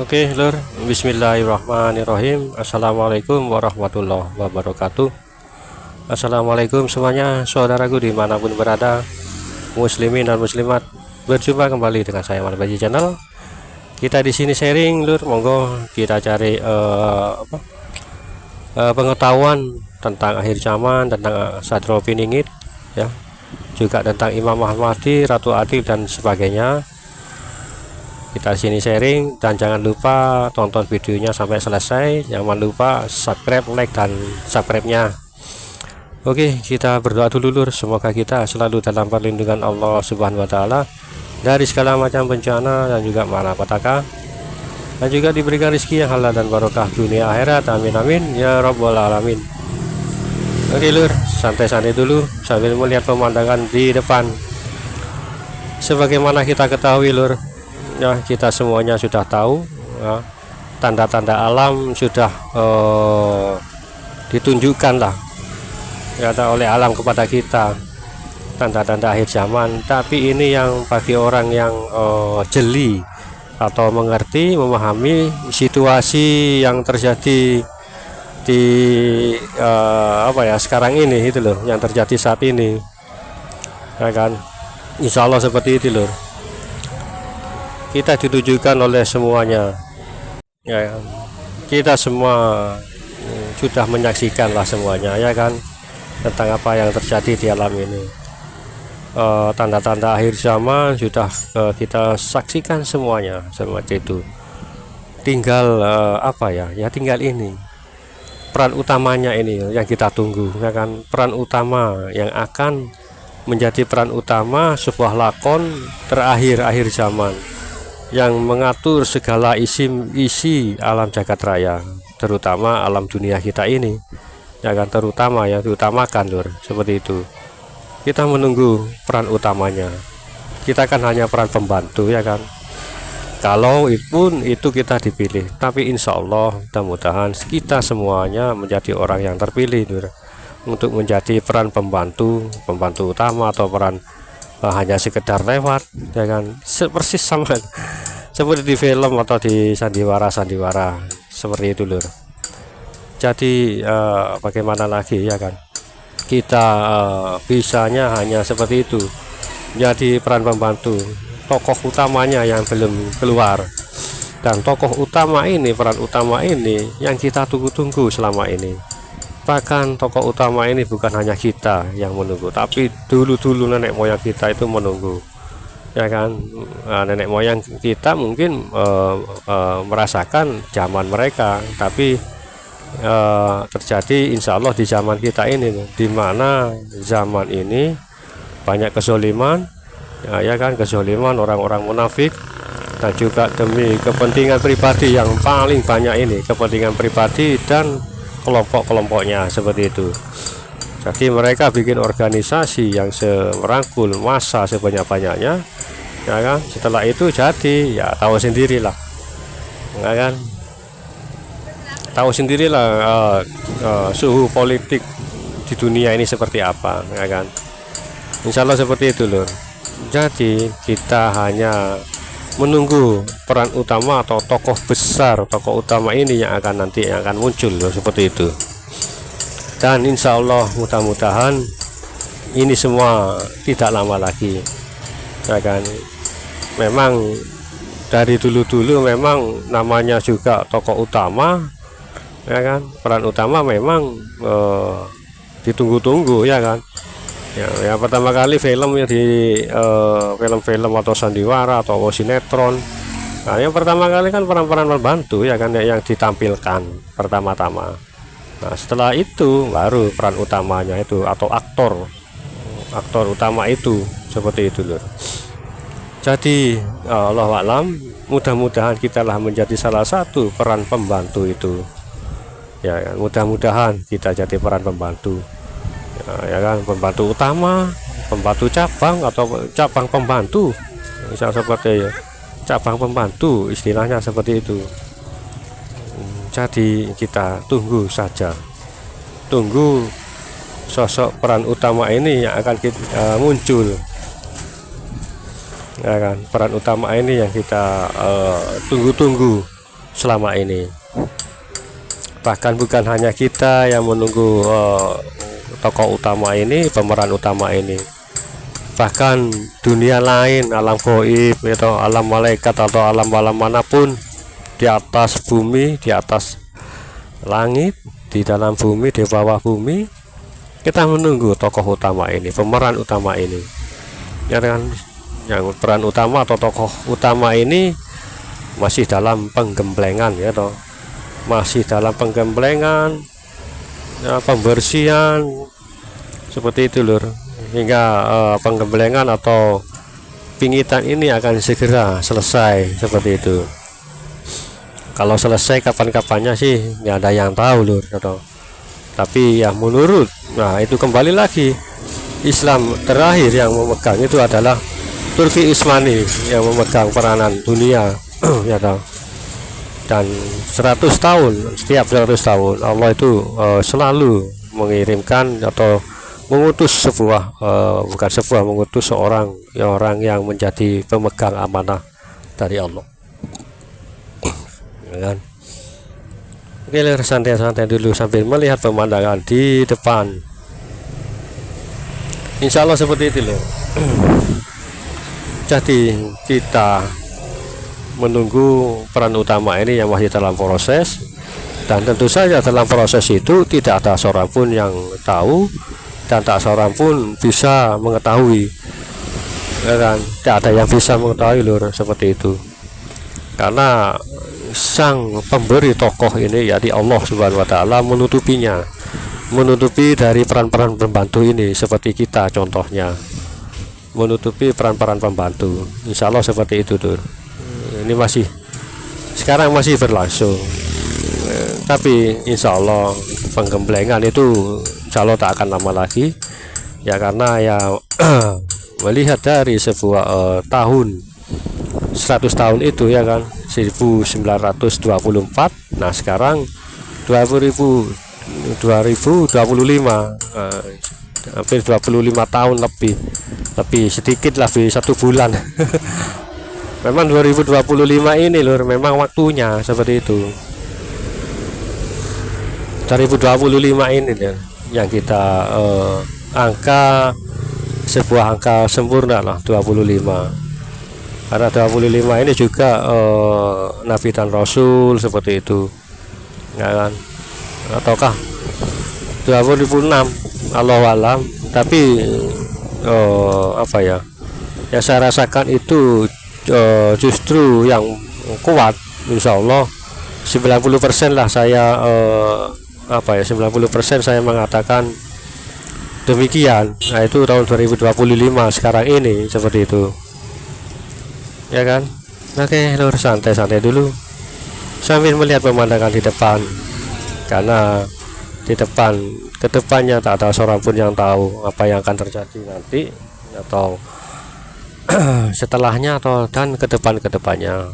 Oke, Lur. Bismillahirrahmanirrahim. Assalamualaikum warahmatullahi wabarakatuh. Assalamualaikum semuanya, saudaraku dimanapun berada, muslimin dan muslimat. Berjumpa kembali dengan saya Marbaji Channel. Kita di sini sharing, Lur. Monggo kita cari pengetahuan tentang akhir zaman, tentang Sadro Piningit, ya, juga tentang Imam Mahdi, Ratu Adil dan sebagainya. Kita sini sharing, dan jangan lupa tonton videonya sampai selesai. Jangan lupa subscribe, like, dan subscribe-nya. Oke, kita berdoa dulu, Lur. Semoga kita selalu dalam perlindungan Allah Subhanahu wa Ta'ala dari segala macam bencana dan juga malapetaka, dan juga diberikan rezeki yang halal dan barokah dunia akhirat. Amin amin ya rabbal alamin. Oke, Lur, santai-santai dulu sambil melihat pemandangan di depan. Sebagaimana kita ketahui, Lur, ya, kita semuanya sudah tahu, ya, tanda-tanda alam sudah ditunjukkan lah, ya, oleh alam kepada kita, tanda-tanda akhir zaman. Tapi ini yang bagi orang yang jeli atau mengerti, memahami situasi yang terjadi di sekarang ini, itu loh, yang terjadi saat ini, ya kan. Insya Allah seperti itu, loh, kita ditujukan oleh semuanya, ya, kita semua sudah menyaksikan lah semuanya, ya kan, tentang apa yang terjadi di alam ini. Tanda-tanda akhir zaman sudah kita saksikan semuanya seperti itu. Tinggal tinggal ini peran utamanya ini yang kita tunggu, ya kan, peran utama yang akan menjadi peran utama sebuah lakon terakhir akhir zaman yang mengatur segala isi alam jagat raya, terutama alam dunia kita ini, ya kan, terutama yang diutamakan, Lur, seperti itu. Kita menunggu peran utamanya, kita kan hanya peran pembantu, ya kan, kalau itu kita dipilih. Tapi insya Allah mudah-mudahan kita semuanya menjadi orang yang terpilih, Lur, untuk menjadi peran pembantu utama, atau peran hanya sekedar lewat, ya kan, persis sama seperti di film atau di sandiwara seperti itu, Lur. Jadi bagaimana lagi, ya kan, kita bisanya hanya seperti itu, jadi peran pembantu. Tokoh utamanya yang belum keluar, dan tokoh utama ini, peran utama ini yang kita tunggu-tunggu selama ini. Bahkan tokoh utama ini bukan hanya kita yang menunggu, tapi dulu nenek moyang kita itu menunggu, ya kan. Nenek moyang kita mungkin merasakan zaman mereka, tapi terjadi insya Allah di zaman kita ini, di mana zaman ini banyak kezoliman, ya kan, kezoliman orang-orang munafik, dan juga demi kepentingan pribadi yang paling banyak ini, kepentingan pribadi dan kelompok-kelompoknya, seperti itu. Jadi mereka bikin organisasi yang merangkul massa sebanyak-banyaknya, ya kan. Setelah itu jadi, ya, tahu sendirilah, ya kan, tahu sendirilah suhu politik di dunia ini seperti apa, ya kan. Insya Allah seperti itu, Lur. Jadi kita hanya menunggu peran utama atau tokoh besar, tokoh utama ini yang akan muncul, loh, seperti itu. Dan insya Allah mudah-mudahan ini semua tidak lama lagi, ya kan. Memang dari dulu memang namanya juga tokoh utama, ya kan, peran utama memang ditunggu-tunggu, ya kan. Ya, pertama kali film yang di film-film atau sandiwara atau sinetron, nah, yang pertama kali kan peran-peran membantu, ya kan, yang ditampilkan pertama-tama. Nah, setelah itu baru peran utamanya itu, atau aktor utama itu, seperti itu, Lur. Jadi Allah alam, mudah-mudahan kita lah menjadi salah satu peran pembantu itu, ya kan? Mudah-mudahan kita jadi peran pembantu, ya kan, pembantu utama, pembantu cabang, atau cabang pembantu, misal seperti, ya, cabang pembantu, istilahnya seperti itu. Jadi kita tunggu saja, tunggu sosok peran utama ini yang akan muncul, ya kan, peran utama ini yang kita tunggu-tunggu selama ini. Bahkan bukan hanya kita yang menunggu tokoh utama ini, pemeran utama ini, bahkan dunia lain, alam gaib atau alam malaikat atau alam-alam manapun, di atas bumi, di atas langit, di dalam bumi, di bawah bumi, kita menunggu tokoh utama ini, pemeran utama ini, ya kan? Yang peran utama atau tokoh utama ini masih dalam penggemblengan, ya toh, masih dalam penggemblengan, ya, pembersihan seperti itu lur, hingga penggemblengan atau pingitan ini akan segera selesai seperti itu. Kalau selesai kapan-kapannya sih nggak ada yang tahu lur, ya toh. Tapi ya menurut, nah itu kembali lagi, Islam terakhir yang memegang itu adalah Turki Utsmani yang memegang peranan dunia ya toh. Dan 100 tahun, setiap 100 tahun Allah itu selalu mengirimkan atau mengutus sebuah mengutus seorang orang yang menjadi pemegang amanah dari Allah, ya kan? Oke, santai-santai dulu sambil melihat pemandangan di depan. Insya Allah seperti itu loh. Jadi kita menunggu peran utama ini yang masih dalam proses, dan tentu saja dalam proses itu tidak ada seorang pun yang tahu dan tak seorang pun bisa mengetahui, ya kan? Tidak ada yang bisa mengetahui lur, seperti itu, karena sang pemberi tokoh ini yaitu Allah Subhanahu wa Ta'ala menutupinya, menutupi dari peran-peran pembantu ini, seperti kita contohnya menutupi peran-peran pembantu. Insya Allah seperti itu tuh. Ini masih sekarang masih berlangsung, tapi insya Allah penggemblengan itu insya Allah tak akan lama lagi, ya, karena ya melihat dari sebuah tahun 100 tahun itu, ya kan, 1924. Nah sekarang 2025, hampir 25 tahun lebih sedikit, lebih 1 bulan. Memang 2025 ini lur, memang waktunya seperti itu. 2025 ini lur, yang kita angka sebuah angka sempurna lah, 25. Karena 25 ini juga Nabi dan Rasul seperti itu, ya kan? Ataukah 2006, Allahu alam. Tapi apa ya, yang saya rasakan itu justru yang kuat, insya Allah 90% lah saya 90% saya mengatakan demikian. Nah itu tahun 2025 sekarang ini seperti itu, ya kan? Oke lur, santai-santai dulu sambil melihat pemandangan di depan, karena di depan, kedepannya tak ada seorang pun yang tahu apa yang akan terjadi nanti atau setelahnya atau dan kedepannya.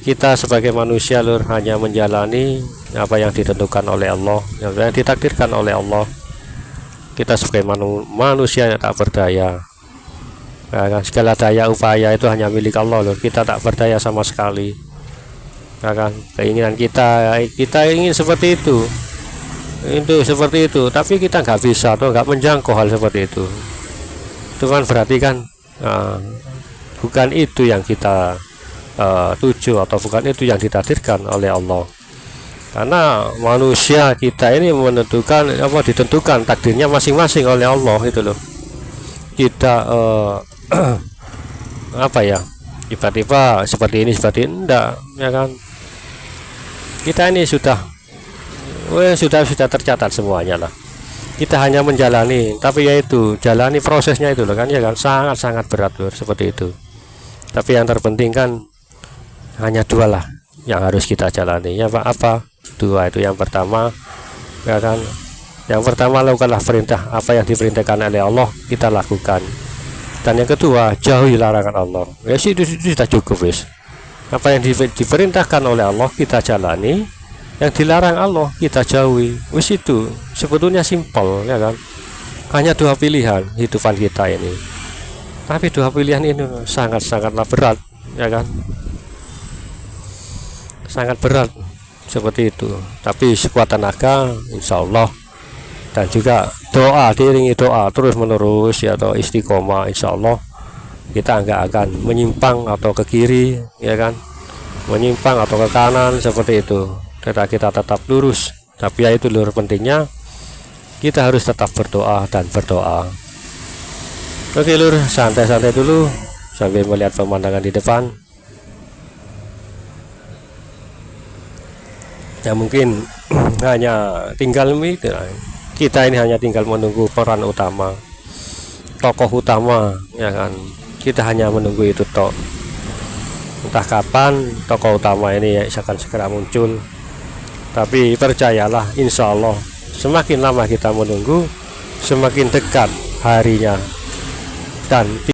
Kita sebagai manusia lur hanya menjalani apa yang ditentukan oleh Allah, yang ditakdirkan oleh Allah. Kita sebagai manusia yang tak berdaya, ya kan? Segala daya upaya itu hanya milik Allah lur. Kita tak berdaya sama sekali, ya kan? Keinginan kita ingin seperti itu seperti itu, tapi kita nggak bisa atau nggak menjangkau hal seperti itu. Itu kan berarti kan bukan itu yang kita tuju, atau bukan itu yang ditakdirkan oleh Allah. Karena manusia kita ini ditentukan takdirnya masing-masing oleh Allah itu loh. Kita tiba-tiba seperti ini enggak, ya kan? Kita ini sudah tercatat semuanya lah. Kita hanya menjalani, tapi yaitu jalani prosesnya itu loh kan, ya kan, sangat-sangat berat lur, seperti itu. Tapi yang terpenting kan hanya 2 lah yang harus kita jalani, ya Pak. Apa 2 itu? Yang pertama, ya kan, yang pertama lakukanlah perintah, apa yang diperintahkan oleh Allah kita lakukan. Dan yang kedua, jauhi larangan Allah. Ya itu sudah cukup wis. Apa yang diperintahkan oleh Allah kita jalani, yang dilarang Allah kita jauhi. Wis itu sebetulnya simpel, ya kan? Hanya 2 pilihan hidupan kita ini. Tapi 2 pilihan ini sangat-sangatlah berat, ya kan? sangat berat seperti itu, tapi sekuat tenaga insya Allah, dan juga doa, diiringi doa terus menerus ya, atau istiqomah, insya Allah kita nggak akan menyimpang atau ke kiri ya kan, menyimpang atau ke kanan seperti itu. Kita tetap lurus, tapi ya itu lur, pentingnya kita harus tetap berdoa dan berdoa. Oke lur, santai-santai dulu sambil melihat pemandangan di depan. Ya mungkin hanya tinggal kita ini hanya tinggal menunggu peran utama, tokoh utama ya kan. Kita hanya menunggu itu toh, entah kapan tokoh utama ini ya akan segera muncul. Tapi percayalah, insya Allah semakin lama kita menunggu, semakin dekat harinya, dan